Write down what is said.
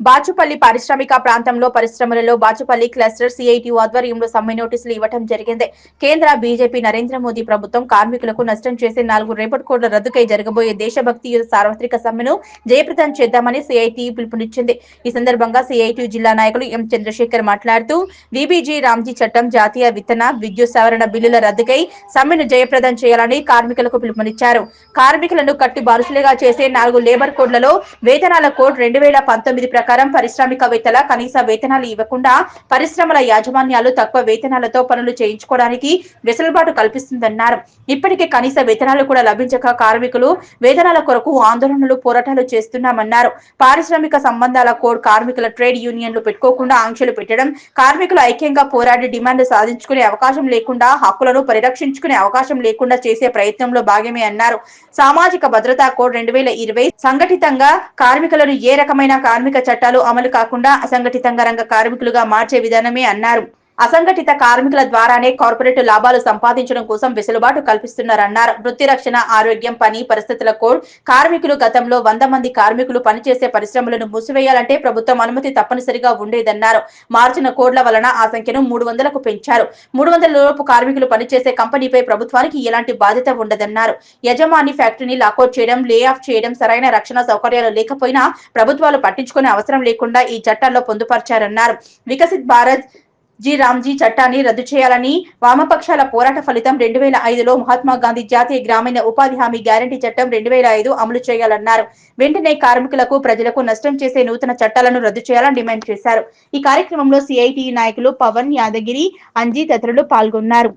బాచుపల్లి పారిశ్రామిక ప్రాంతంలో పరిశ్రమలలో బాచుపల్లి క్లస్టర్ సిఐటియు ఆధ్వర్యంలో సమ్మె నోటీసులు ఇవ్వడం జరిగింది. కేంద్ర బీజేపీ నరేంద్ర మోదీ ప్రభుత్వం కార్మికులకు నష్టం చేసే 4 రేపటి కోట్ల రద్దుకై జరగబోయే దేశభక్తియుత సార్వత్రిక సమ్మెను జయప్రదం చేద్దామని సిఐటియు పిలుపునిచ్చింది. ఈ సందర్భంగా సిఐటియు జిల్లా నాయకులు ఎం చంద్రశేఖర్ మాట్లాడుతూ విబిజి రామ్జీ చట్టం, జాతీయ విత్తన, విద్యుత్ సవరణ బిల్లుల రద్దుకై సమ్మెను జయప్రదం చేయాలని కార్మికులకు పిలుపునిచ్చారు. కార్మికులను కట్టి బానిసలుగా చేసే 4 లేబర్ కోడ్లలో వేతనాల కోడ్ 2019 ప్రకారం పారిశ్రామికవేత్తల కనీస వేతనాలు ఇవ్వకుండా పరిశ్రమల యాజమాన్యాలు తక్కువ వేతనాలతో పనులు చేయించుకోవడానికి వెసులుబాటు కల్పిస్తుందన్నారు. ఇప్పటికే కనీస వేతనాలు కూడా లభించక కార్మికులు వేతనాల కొరకు ఆందోళనలు, పోరాటాలు చేస్తున్నామన్నారు. పారిశ్రామిక సంబంధాల కోడ్ కార్మికుల ట్రేడ్ యూనియన్లు పెట్టుకోకుండా ఆంక్షలు పెట్టడం, కార్మికులు ఐక్యంగా పోరాడి డిమాండ్ సాధించుకునే అవకాశం లేకుండా, హక్కులను పరిరక్షించుకునే అవకాశం లేకుండా చేసే ప్రయత్నంలో భాగమే అన్నారు. సామాజిక భద్రతా కోడ్ 2020 సంఘటితంగా కార్మికులను ఏ రకమైన కార్మిక చట్టాలు అమలు కాకుండా అసంఘటిత రంగ కార్మికులుగా మార్చే విధానమే అన్నారు. అసంఘటిత కార్మికుల ద్వారానే కార్పొరేట్ లాభాలు సంపాదించడం కోసం వెసులుబాటు కల్పిస్తున్నారన్నారు. వృత్తి రక్షణ, ఆరోగ్యం, పని పరిస్థితుల కోడ్ కార్మికులు గతంలో 100 మంది కార్మికులు పనిచేసే పరిశ్రమలను మూసివేయాలంటే ప్రభుత్వం అనుమతి తప్పనిసరిగా ఉండేదన్నారు. మార్చిన కోడ్ల వలన ఆ సంఖ్యను 300కు పెంచారు. 300 లోపు కార్మికులు పనిచేసే కంపెనీపై ప్రభుత్వానికి ఎలాంటి బాధ్యత ఉండదన్నారు. యజమాని ఫ్యాక్టరీని లాకౌట్ చేయడం, లే ఆఫ్ చేయడం, సరైన రక్షణ సౌకర్యాలు లేకపోయినా ప్రభుత్వాలు పట్టించుకునే అవసరం లేకుండా ఈ చట్టాల్లో పొందుపర్చారన్నారు. వికసిత్ భారత్ రామ్జీ చట్టాన్ని రద్దు చేయాలని వామపక్షాల పోరాట ఫలితం 2005లో మహాత్మా గాంధీ జాతీయ గ్రామీణ ఉపాధి హామీ గ్యారంటీ చట్టం 2005 అమలు చేయాలన్నారు. వెంటనే కార్మికులకు, ప్రజలకు నష్టం చేసే నూతన చట్టాలను రద్దు చేయాలని డిమాండ్ చేశారు. ఈ కార్యక్రమంలో సిఐటియు నాయకులు పవన్, యాదగిరి, అంజీ తదితరులు పాల్గొన్నారు.